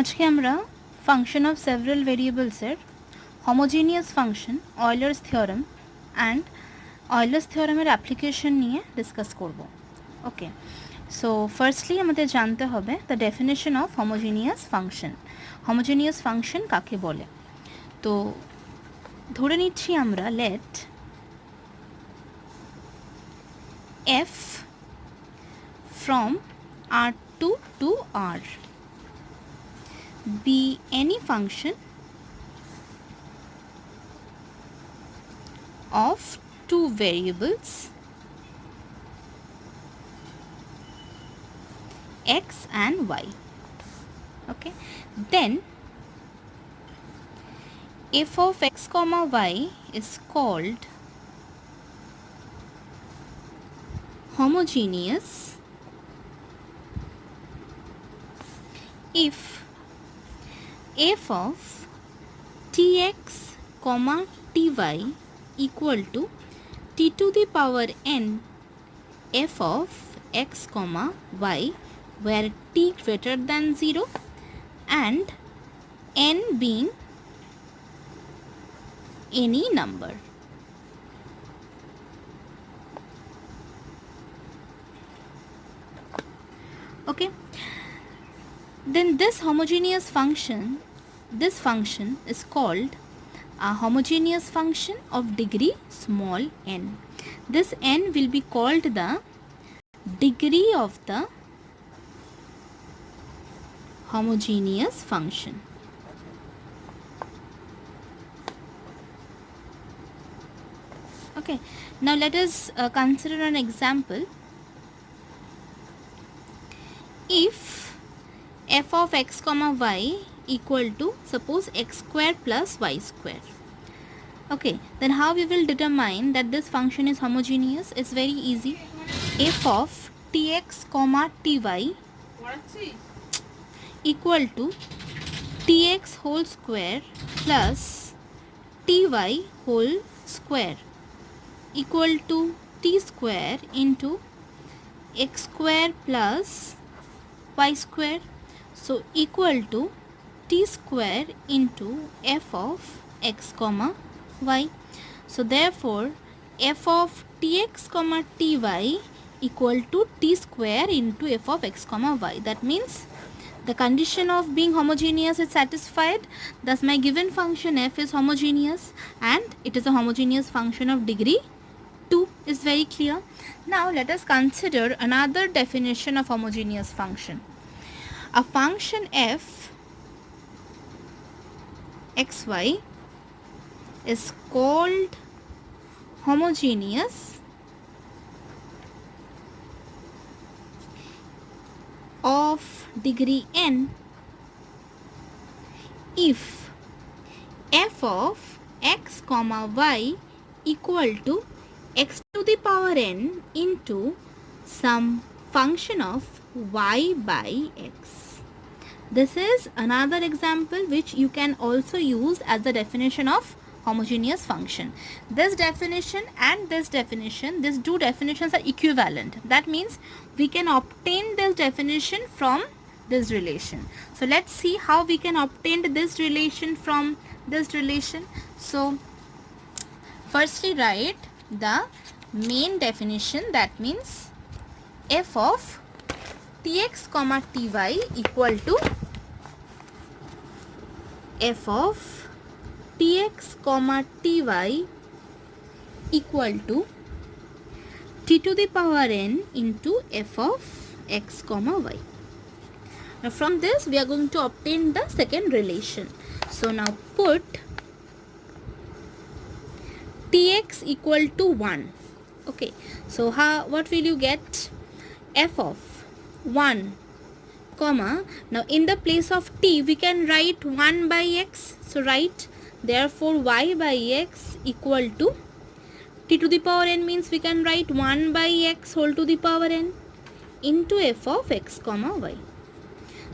আজকে আমরা function of several ভেরিয়েবলসের homogeneous function Euler's theorem and Euler's থিওরেমের অ্যাপ্লিকেশন নিয়ে ডিসকাস করব। ওকে, সো ফার্স্টলি আমাদের জানতে হবে the definition of homogeneous function. Homogeneous function কাকে বলে? তো ধরে নিচ্ছি আমরা late f from R2 to R be any function of two variables x and y. Okay, then f of x comma y is called homogeneous if f of tx comma ty equal to t to the power n f of x comma y where t greater than 0 and n being any number. Okay, then this homogeneous function, this function is called a homogeneous function of degree small n. This n will be called the degree of the homogeneous function. Okay, now let us consider an example. If f of x comma y equal to suppose x square plus y square. Okay, then how we will determine that this function is homogeneous? It's very easy. F of tx comma ty equal to tx whole square plus ty whole square equal to t square into x square plus y square, so equal to t square into f of x comma y. So therefore f of tx comma ty equal to t square into f of x comma y. That means the condition of being homogeneous is satisfied. Thus my given function f is homogeneous and it is a homogeneous function of degree 2 is very clear. Now let us consider another definition of homogeneous function. A function f xy is called homogeneous of degree n if f of x comma y equal to x to the power n into some function of y by x. This is another example which you can also use as the definition of homogeneous function. This definition and this definition, these two definitions are equivalent. That means we can obtain this definition from this relation. So let's see how we can obtain this relation from this relation. So firstly write the main definition, that means f of tx comma ty equal to f of tx comma ty equal to t to the power n into f of x comma y. Now from this we are going to obtain the second relation. So now put tx equal to 1. Okay, so what will you get? F of 1 comma, now in the place of t we can write 1 by x, so write therefore y by x equal to t to the power n, means we can write 1 by x whole to the power n into f of x comma y.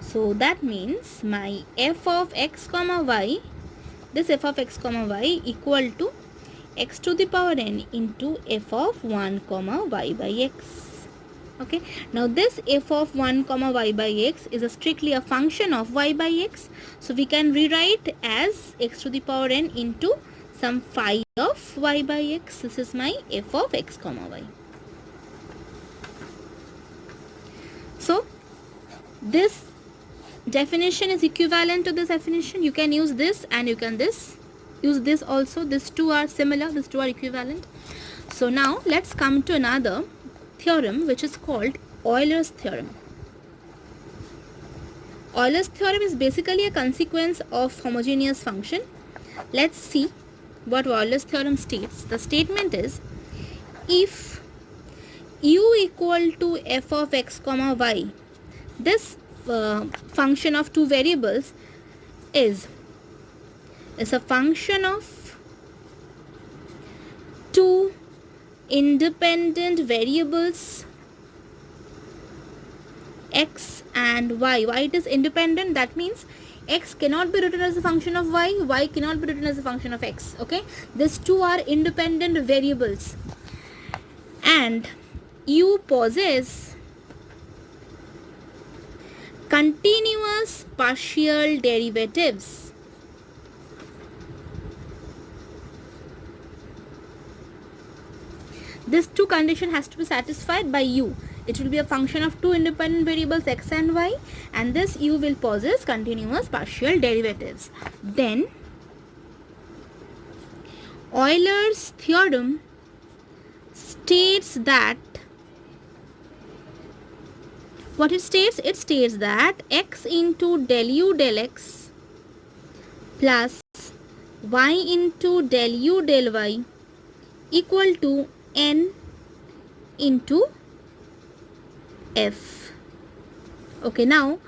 So that means my f of x comma y, this f of x comma y equal to x to the power n into f of 1 comma y by x. Okay, now this f of 1 comma y by x is strictly a function of y by x, so we can rewrite as x to the power n into some phi of y by x. This is my f of x comma y. So this definition is equivalent to this definition. You can use this and you can use this also. These two are similar, these two are equivalent. So now let's come to another theorem which is called Euler's theorem. Euler's theorem is basically a consequence of homogeneous function. Let's see what Euler's theorem states. The statement is, if u equal to f of x comma y, this function of two variables is a function of two independent variables x and y. Why it is independent? That means x cannot be written as a function of y cannot be written as a function of x. Okay, these two are independent variables, and u possess continuous partial derivatives. This two condition has to be satisfied by u. It will be a function of two independent variables x and y, and this u will possess continuous partial derivatives. Then Euler's theorem states that, what it states? It states that x into del u del x plus y into del u del y equal to n into f. Okay, now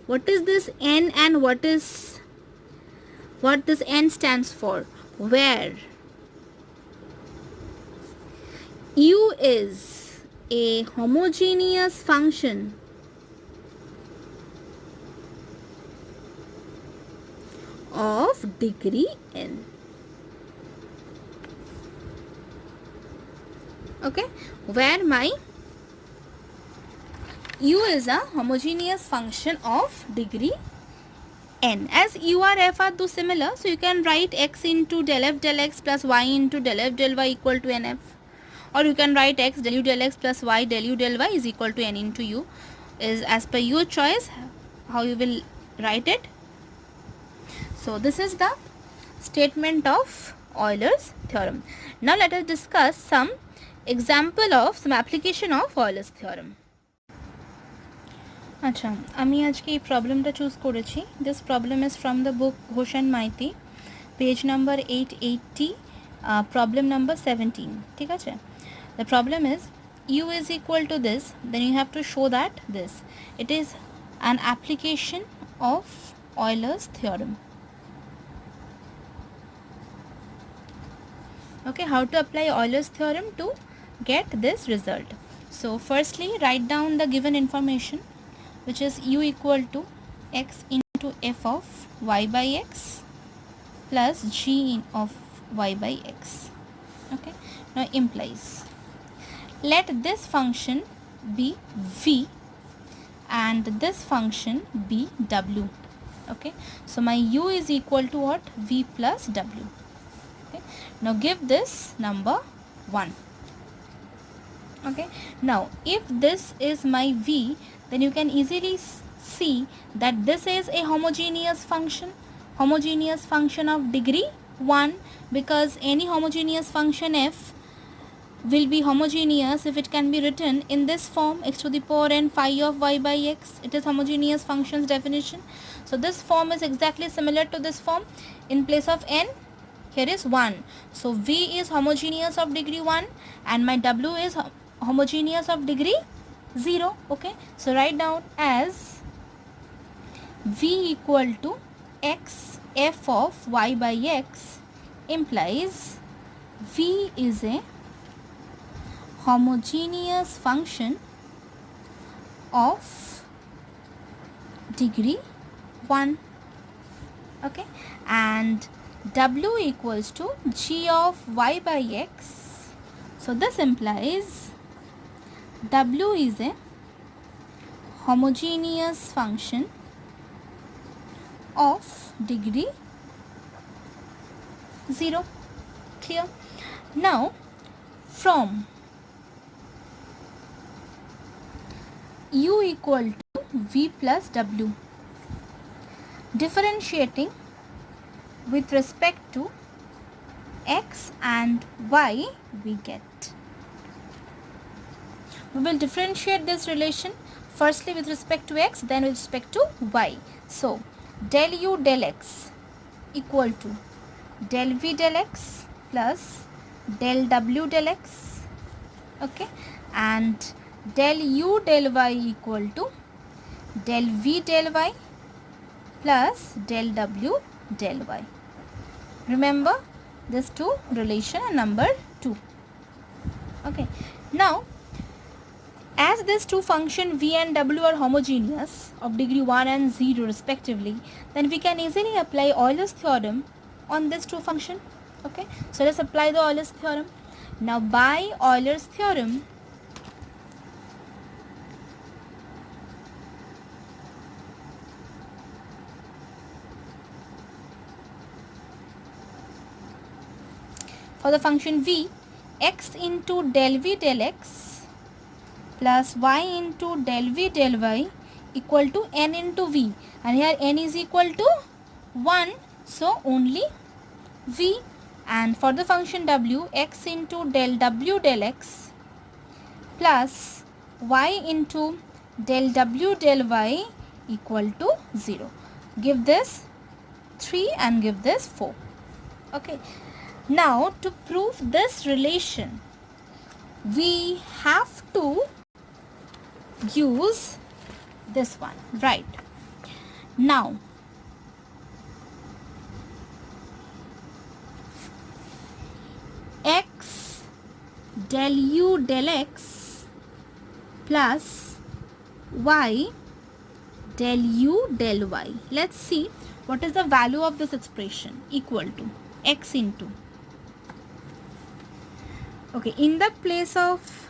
what is this n and what this n stands for? Where u is a homogeneous function of degree n. Okay, where my u is a homogeneous function of degree n. As u or f are two similar, so you can write x into del f del x plus y into del f del y equal to nf, or you can write x del u del x plus y del u del y is equal to n into u. Is as per your choice how you will write it. So this is the statement of Euler's theorem. Now let us discuss some example of some application of Euler's theorem. আচ্ছা, আমি আজকে এই প্রবলেমটা choose করেছি. This problem is from the book Ghosh and Maity, page number 880, problem number 17. ঠিক আছে, the problem is u is equal to this, then you have to show that this. It is an application of Euler's theorem. Okay, how to apply Euler's theorem to get this result? So firstly, write down the given information, which is u equal to x into f of y by x plus g of y by x. Okay, now implies, let this function be v and this function be w. Okay, so my u is equal to what? V plus w. Okay, now give this number 1. Okay, now if this is my v, then you can easily see that this is a homogeneous function of degree 1, because any homogeneous function f will be homogeneous if it can be written in this form, x to the power n phi of y by x. It is homogeneous functions definition. So this form is exactly similar to this form. In place of n, here is 1. So v is homogeneous of degree 1 and my w is homogeneous of degree 0. Okay, so write down as v equal to x f of y by x implies v is a homogeneous function of degree 1. Okay, and w equals to g of y by x. So this implies W is a homogeneous function of degree 0. Clear? Now from U equal to V plus W, differentiating with respect to x and y, we get. We will differentiate this relation firstly with respect to x, then with respect to y. So del u del x equal to del v del x plus del w del x, okay, and del u del y equal to del v del y plus del w del y. Remember this two relation and number 2. Okay, now as these two function v and w are homogeneous of degree 1 and 0 respectively, then we can easily apply Euler's theorem on this two function. Okay, so let's apply the Euler's theorem. Now by Euler's theorem, for the function v, x into del v del x plus y into del v del y equal to n into v, and here n is equal to 1, so only v. And for the function w, x into del w del x plus y into del w del y equal to 0. Give this 3 and give this 4. Okay, now to prove this relation, we have to use this one, right? Now x del u del x plus y del u del y. Let's see what is the value of this expression, equal to x into, okay, in the place of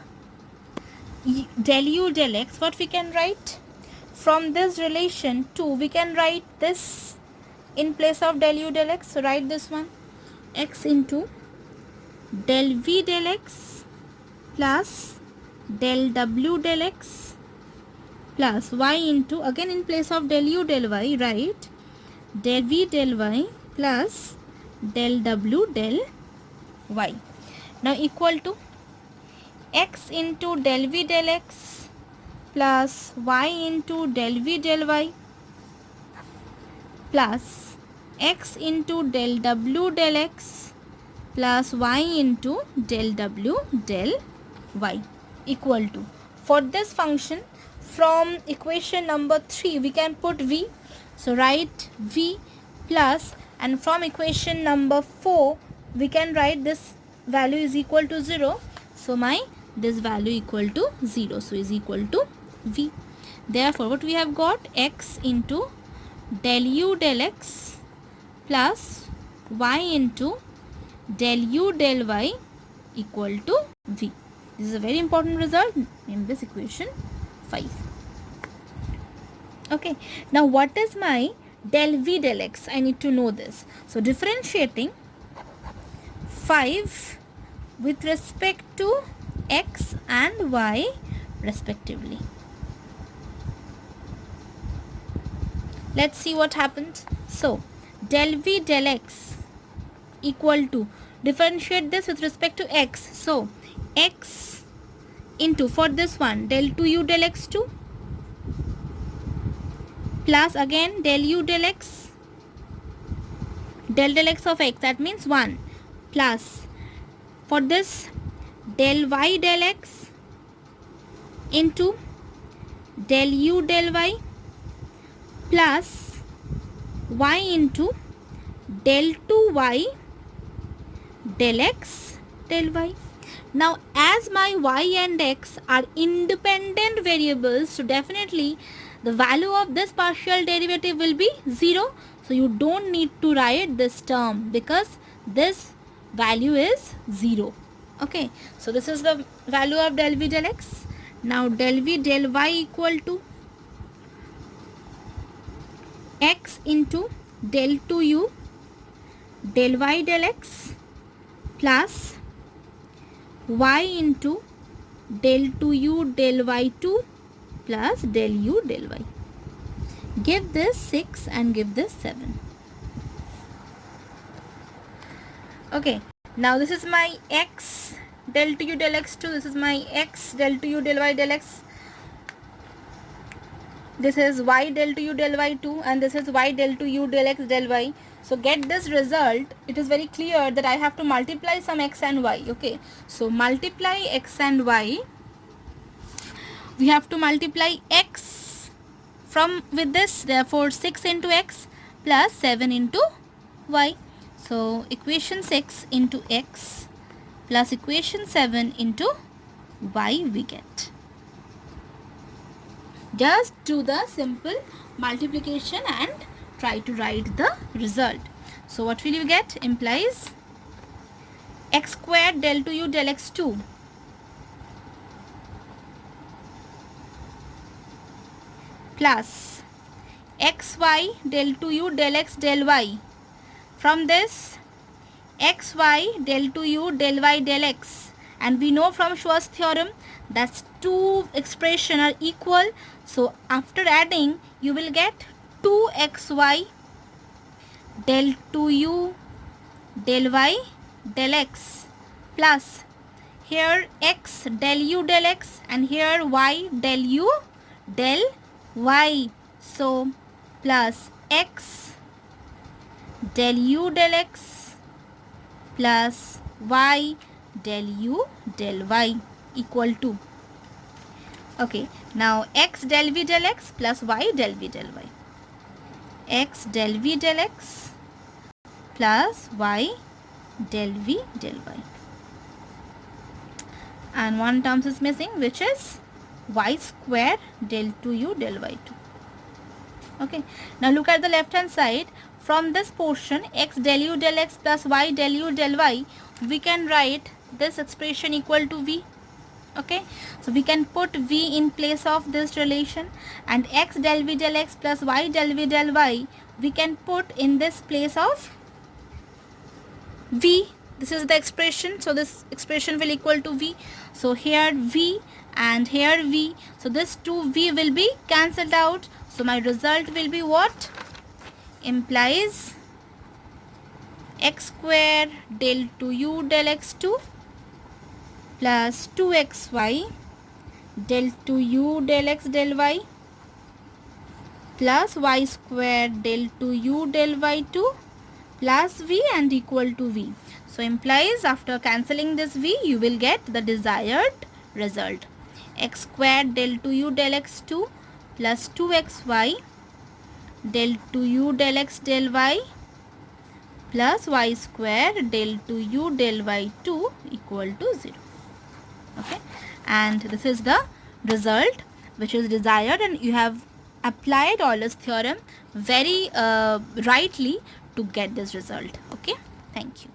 del u del x, what we can write? From this relation 2, we can write this in place of del u del x. So write this one, x into del v del x plus del w del x plus y into, again in place of del u del y, write del v del y plus del w del y. Now equal to x into del v del x plus y into del v del y plus x into del w del x plus y into del w del y equal to, for this function from equation number 3 we can put v, so write v plus, and from equation number 4 we can write this value is equal to 0, so this value equal to 0, so is equal to v. Therefore what we have got, x into del u del x plus y into del u del y equal to v. This is a very important result in this equation 5. Okay, now what is my del v del x? I need to know this. So differentiating 5 with respect to x and y respectively. Let's see what happens. So del v del x equal to, differentiate this with respect to x, so x into, for this one, del 2u del x2 plus again del u del x, del x of x, that means 1, plus for this del y del x into del u del y plus y into del 2y del x del y. Now as my y and x are independent variables, so definitely the value of this partial derivative will be 0. So you don't need to write this term because this value is 0. Okay, so this is the value of del v del x. Now del v del y equal to x into del 2u del y del x plus y into del 2u del y2 plus del u del y. Give this 6 and give this 7. Okay, now this is my x del 2u del x2, this is my x del 2u del y del x, this is y del 2u del y2, and this is y del 2u del x del y. So get this result, it is very clear that I have to multiply some x and y. Okay, so multiply x and y. We have to multiply x from with this, therefore 6 into x plus 7 into y. So equation 6 into x plus equation 7 into y we get. Just do the simple multiplication and try to write the result. So what will you get? Implies x squared del 2u del x2 plus xy del 2u del x del y. From this xy del 2u del y del x, and we know from Schwarz theorem that two expressions are equal, so after adding you will get 2xy del 2u del y del x plus here x del u del x and here y del u del y. So plus x del u del x plus y del u del y equal to, okay, now x del v del x plus y del v del y, x del v del x plus y del v del y, and one term is missing, which is y square del 2u del y2. Okay, now look at the left hand side. From this portion x del u del x plus y del u del y, we can write this expression equal to v. Okay, so we can put v in place of this relation, and x del v del x plus y del v del y we can put in this place of v. This is the expression, so this expression will equal to v. So here v and here v, so this 2v will be cancelled out. So my result will be what? Implies x square del 2u del x2 plus 2xy del 2u del x del y plus y square del 2u del y2 plus v and equal to v. So implies after cancelling this v, you will get the desired result. X squared del 2u del x2 plus 2xy del 2u del x del y plus y square del 2u del y2 equal to 0. Okay, and this is the result which is desired, and you have applied Euler's theorem very rightly to get this result. Okay, thank you.